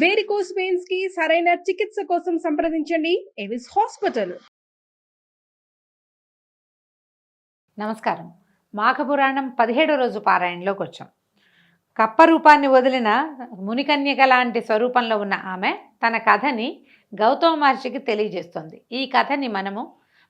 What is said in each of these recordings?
Varicose veins కి సరైన చికిత్స కోసం సంప్రదించండి ఎవిస్ హాస్పిటల్. నమస్కారం. మాఘపురాణం 17వ రోజు పారాయణలోకి వచ్చాం. కప్ప రూపాన్ని వదిలిన మునికన్యక లాంటి స్వరూపంలో ఉన్న ఆమె తన కథని గౌతమ మహర్షికి తెలియజేస్తుంది. ఈ కథని మనము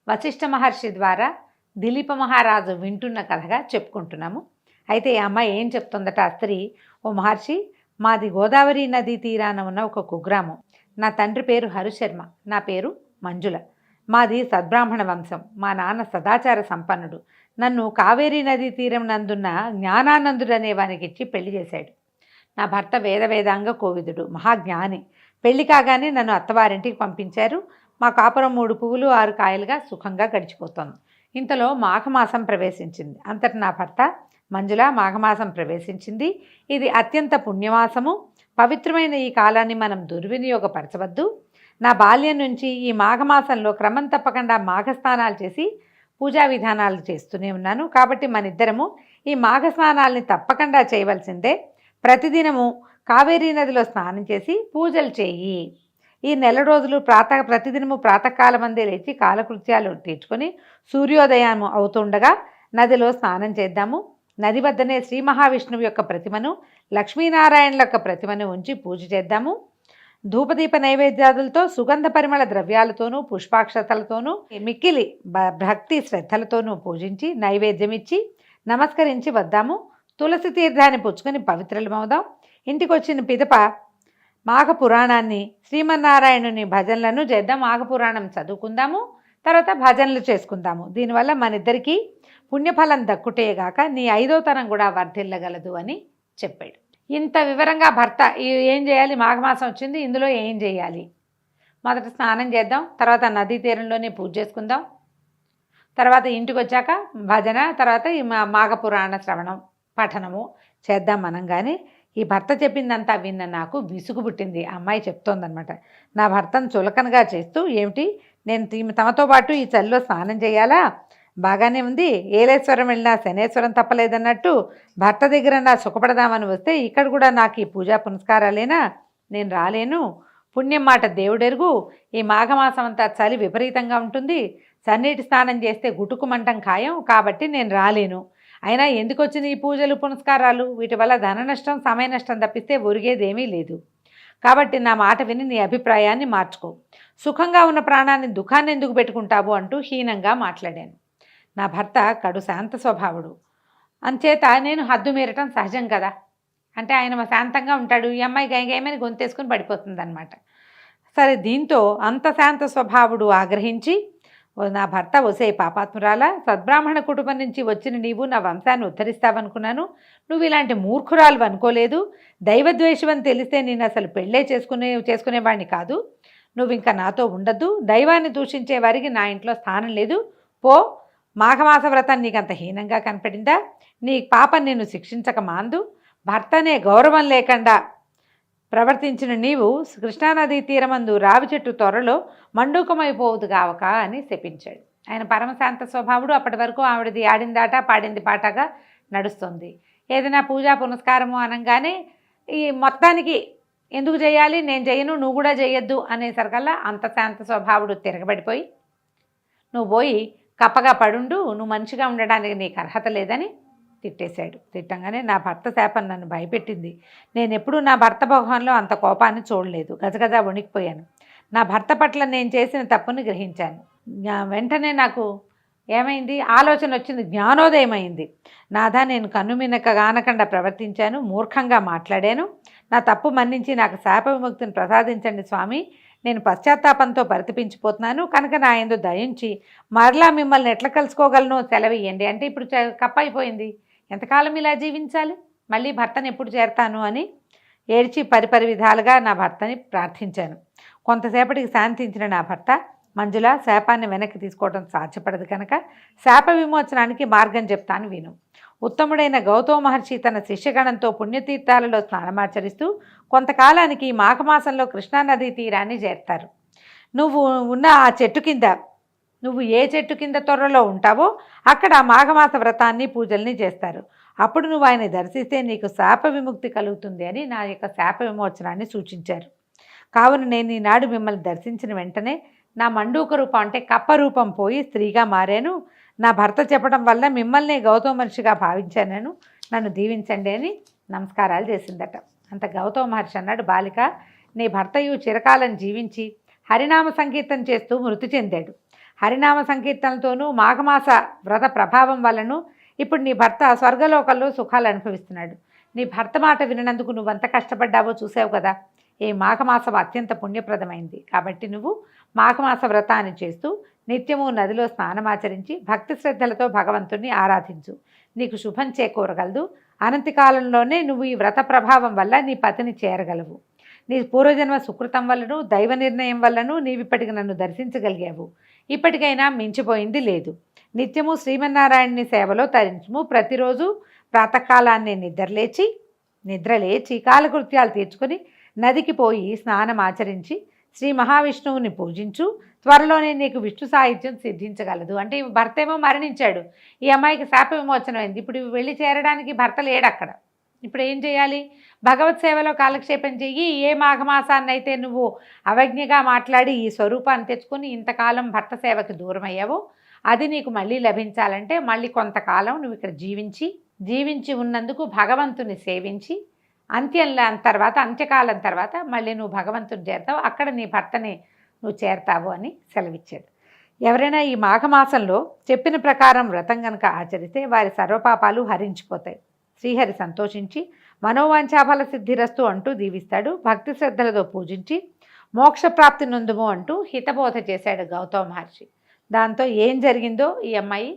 వశిష్ఠ మహర్షి ద్వారా దిలీప మహారాజు వింటున్న కథగా చెప్పుకుంటున్నాము. అయితే ఈ అమ్మాయి ఏం చెప్తుందట ఆ స్త్రీ, ఓ మహర్షి, మాది గోదావరి నదీ తీరాన ఉన్న ఒక కుగ్రామం. నా తండ్రి పేరు హరిశర్మ, నా పేరు మంజుల. మాది సద్బ్రాహ్మణ వంశం. మా నాన్న సదాచార సంపన్నుడు. నన్ను కావేరీ నదీ తీరం నందున్న జ్ఞానానందుడు అనే వానికి ఇచ్చి పెళ్లి చేశాడు. నా భర్త వేదాంగ కోవిదుడు, మహాజ్ఞాని. పెళ్లి కాగానే నన్ను అత్తవారింటికి పంపించారు. మా కాపురం 3 పువ్వులు 6 కాయలుగా సుఖంగా గడిచిపోతోంది. ఇంతలో మాఘమాసం ప్రవేశించింది. అంతటి నా భర్త మంజుల మాఘమాసం ప్రవేశించింది. ఇది అత్యంత పుణ్యమాసము. పవిత్రమైన ఈ కాలాన్ని మనం దుర్వినియోగపరచవద్దు. నా బాల్యం నుంచి ఈ మాఘమాసంలో క్రమం తప్పకుండా మాఘస్నానాలు చేసి పూజా విధానాలు చేస్తూనే ఉన్నాను. కాబట్టి మన ఇద్దరము ఈ మాఘస్నానాల్ని తప్పకుండా చేయవలసిందే. ప్రతిదినము కావేరీ నదిలో స్నానం చేసి పూజలు చేయి. ఈ నెల రోజులు ప్రతిదినము ప్రాతకాలమందే లేచి కాలకృత్యాలు తీర్చుకొని సూర్యోదయం అవుతుండగా నదిలో స్నానం చేద్దాము. నది వద్దనే శ్రీ మహావిష్ణువు యొక్క ప్రతిమను, లక్ష్మీనారాయణుల యొక్క ప్రతిమను ఉంచి పూజ చేద్దాము. ధూపదీప నైవేద్యాదులతో, సుగంధ పరిమళ ద్రవ్యాలతోనూ, పుష్పాక్షతలతోనూ, మిక్కిలి భక్తి శ్రద్ధలతోనూ పూజించి నైవేద్యం ఇచ్చి నమస్కరించి వద్దాము. తులసి తీర్థాన్ని పుచ్చుకొని పవిత్రులమవుదాం. ఇంటికి వచ్చిన పిదప మాఘ పురాణాన్ని, శ్రీమన్నారాయణుని భజనలను చేద్దాం. మాఘ పురాణం చదువుకుందాము, తర్వాత భజనలు చేసుకుందాము. దీనివల్ల మన ఇద్దరికీ పుణ్యఫలం దక్కుటేగాక నీ 5వ తరం కూడా వర్ధిల్లగలదు అని చెప్పాడు. ఇంత వివరంగా భర్త ఏం చేయాలి, మాఘమాసం వచ్చింది, ఇందులో ఏం చేయాలి, మొదట స్నానం చేద్దాం, తర్వాత నదీ తీరంలోనే పూజ చేసుకుందాం, తర్వాత ఇంటికి వచ్చాక భజన, తర్వాత ఈ మాఘపురాణ శ్రవణం పఠనము చేద్దాం మనం. కానీ ఈ భర్త చెప్పిందంతా విన్న నాకు విసుగు పుట్టింది. ఆ అమ్మాయి చెప్తోందనమాట, నా భర్తను చులకనగా చేస్తూ, ఏమిటి నేను తమతో పాటు ఈ చలిలో స్నానం చేయాలా, బాగానే ఉంది, ఏలేశ్వరం వెళ్ళినా శనేశ్వరం తప్పలేదన్నట్టు భర్త దగ్గర నా సుఖపడదామని వస్తే ఇక్కడ కూడా నాకు ఈ పూజా పునస్కారాలేనా, నేను రాలేను. పుణ్యం మాట దేవుడెరుగు. ఈ మాఘమాసం అంతా చలి విపరీతంగా ఉంటుంది. సన్నీటి స్నానం చేస్తే గుటుకుమంటం ఖాయం, కాబట్టి నేను రాలేను. అయినా ఎందుకు వచ్చిన ఈ పూజలు పునస్కారాలు, వీటి వల్ల ధన నష్టం, సమయ నష్టం తప్పిస్తే ఒరిగేదేమీ లేదు. కాబట్టి నా మాట విని నీ అభిప్రాయాన్ని మార్చుకో. సుఖంగా ఉన్న ప్రాణాన్ని దుఃఖాన్ని ఎందుకు పెట్టుకుంటావు అంటూ హీనంగా మాట్లాడాను. నా భర్త కడు శాంత స్వభావుడు, అంచేత నేను హద్దు మీరటం సహజం కదా. అంటే ఆయన శాంతంగా ఉంటాడు, ఈ అమ్మాయి గైమని గొంతేసుకుని పడిపోతుంది అనమాట. సరే, దీంతో అంత శాంత స్వభావుడు ఆగ్రహించి, నా భర్త ఒసే పాపాత్మురాల, సద్బ్రాహ్మణ కుటుంబం నుంచి వచ్చిన నీవు నా వంశాన్ని ఉద్ధరిస్తావనుకున్నాను. నువ్వు ఇలాంటి మూర్ఖురాలు అనుకోలేదు. దైవద్వేషం అని తెలిస్తే నేను అసలు పెళ్ళే చేసుకునేవాడిని కాదు. నువ్వు ఇంకా నాతో ఉండద్దు. దైవాన్ని దూషించే వారికి నా ఇంట్లో స్థానం లేదు. పో. మాఘమాస వ్రతం నీకంత హీనంగా కనపడిందా? నీ పాపం నిన్ను శిక్షించక మాందు. భర్తనే గౌరవం లేకుండా ప్రవర్తించిన నీవు కృష్ణానదీ తీరమందు రావి చెట్టు త్వరలో మండూకమైపోవద్దు కావక అని శపించాడు. ఆయన పరమశాంత స్వభావుడు. అప్పటి వరకు ఆవిడది ఆడిందాట పాడింది పాటగా నడుస్తుంది. ఏదైనా పూజా పునస్కారము అనగానే ఈ మొత్తానికి ఎందుకు చేయాలి, నేను చేయను, నువ్వు కూడా చేయొద్దు అనేసరికల్లా అంత శాంత స్వభావుడు తిరగబడిపోయి, నువ్వు పోయి కప్పగా పడుండు, నువ్వు మనిషిగా ఉండడానికి నీకు అర్హత లేదని తిట్టేశాడు. తిట్టంగానే నా భర్త శాపం నన్ను భయపెట్టింది. నేను ఎప్పుడూ నా భర్త మొహంలో అంత కోపాన్ని చూడలేదు. గజగజ వణికిపోయాను. నా భర్త పట్ల నేను చేసిన తప్పుని గ్రహించాను. వెంటనే నాకు ఏమైంది, ఆలోచన వచ్చింది, జ్ఞానోదయం అయింది. నాదా, నేను కన్నుమినక గానకుండా ప్రవర్తించాను, మూర్ఖంగా మాట్లాడాను. నా తప్పు మన్నించి నాకు శాప విముక్తిని ప్రసాదించండి స్వామి. నేను పశ్చాత్తాపంతో పరితపించిపోతున్నాను కనుక నా యందు దయించి మరలా మిమ్మల్ని ఎట్లా కలుసుకోగలను సెలవియ్యండి. అంటే ఇప్పుడు కప్ప అయిపోయింది, ఎంతకాలం ఇలా జీవించాలి, మళ్ళీ భర్తను ఎప్పుడు చేరతాను అని ఏడ్చి పరిపరి విధాలుగా నా భర్తని ప్రార్థించాను. కొంతసేపటికి శాంతించిన నా భర్త, మంజుల, శాపాన్ని వెనక్కి తీసుకోవడం సాధ్యపడదు కనుక శాప విమోచనానికి మార్గం చెప్తాను విను. ఉత్తముడైన గౌతమ మహర్షి తన శిష్యగణంతో పుణ్యతీర్థాలలో స్నానమాచరిస్తూ కొంతకాలానికి మాఘమాసంలో కృష్ణానదీ తీరాన్ని చేరుతారు. నువ్వు ఉన్న ఆ చెట్టు కింద నువ్వు ఏ చెట్టు కింద తొర్రలో ఉంటావో అక్కడ మాఘమాస వ్రతాన్ని పూజల్ని చేస్తారు. అప్పుడు నువ్వు ఆయన దర్శిస్తే నీకు శాప విముక్తి కలుగుతుంది అని నా యొక్క శాప విమోచనాన్ని సూచించారు. కావున నేను ఈనాడు మిమ్మల్ని దర్శించిన వెంటనే నా మండూక రూపం అంటే కప్ప రూపం పోయి స్త్రీగా మారాను. నా భర్త చెప్పడం వల్ల మిమ్మల్ని గౌతమ మహర్షిగా భావించాను, నన్ను దీవించండి అని నమస్కారాలు చేసిందట. అంత గౌతమ మహర్షి అన్నాడు, బాలిక, నీ భర్తయు చిరకాలం జీవించి హరినామ సంకీర్తన చేస్తూ మృతి చెందాడు. హరినామ సంకీర్తనలతోనూ మాఘమాస వ్రత ప్రభావం వలన ఇప్పుడు నీ భర్త స్వర్గలోకంలో సుఖాలు అనుభవిస్తున్నాడు. నీ భర్త మాట వినందుకు నువ్వంత కష్టపడ్డావో చూసావు కదా. ఈ మాఘమాసం అత్యంత పుణ్యప్రదమైంది కాబట్టి నువ్వు మాఘమాస వ్రతాన్ని చేస్తూ నిత్యము నదిలో స్నానమాచరించి భక్తి శ్రద్ధలతో భగవంతుణ్ణి ఆరాధించు. నీకు శుభం చేకూరగలదు. అనంతి కాలంలోనే నువ్వు ఈ వ్రత ప్రభావం వల్ల నీ పతిని చేరగలవు. నీ పూర్వజన్మ సుకృతం వల్లను దైవ నిర్ణయం వల్లను నీవిప్పటికి నన్ను దర్శించగలిగావు. ఇప్పటికైనా మించిపోయింది లేదు. నిత్యము శ్రీమన్నారాయణుని సేవలో తరించుము. ప్రతిరోజు ప్రాతకాలాన్ని నిద్రలేచి కాలకృత్యాలు తీర్చుకొని నదికి పోయి స్నానం ఆచరించి శ్రీ మహావిష్ణువుని పూజించు. త్వరలోనే నీకు విష్ణు సాహిత్యం సిద్ధించగలదు. అంటే భర్త ఏమో మరణించాడు, ఈ అమ్మాయికి శాప విమోచనమైంది. ఇప్పుడు వెళ్ళి చేరడానికి భర్త లేడు అక్కడ. ఇప్పుడు ఏం చేయాలి? భగవత్ సేవలో కాలక్షేపం చెయ్యి. ఏ మాఘమాసాన్ని అయితే నువ్వు అవజ్ఞగా మాట్లాడి ఈ స్వరూపాన్ని తెచ్చుకొని ఇంతకాలం భర్త సేవకి దూరం అయ్యావో అది నీకు మళ్ళీ లభించాలంటే మళ్ళీ కొంతకాలం నువ్వు ఇక్కడ జీవించి ఉన్నందుకు భగవంతుని సేవించి అంత్యకాలం తర్వాత మళ్ళీ నువ్వు భగవంతుని చేరతావు. అక్కడ నీ భర్తని నువ్వు చేరతావు అని సెలవిచ్చాడు. ఎవరైనా ఈ మాఘమాసంలో చెప్పిన ప్రకారం వ్రతం కనుక ఆచరిస్తే వారి సర్వపాపాలు హరించిపోతాయి. శ్రీహరి సంతోషించి మనోవాంఛాఫల సిద్ధిరస్తు అంటూ దీవిస్తాడు. భక్తి శ్రద్ధలతో పూజించి మోక్షప్రాప్తి నొందుము అంటూ హితబోధ చేశాడు గౌతమ మహర్షి. దాంతో ఏం జరిగిందో ఈ అమ్మాయి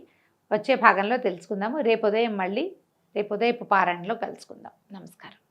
వచ్చే భాగంలో తెలుసుకుందాము. రేపు ఉదయపు పారాయణలో కలుసుకుందాం. నమస్కారం.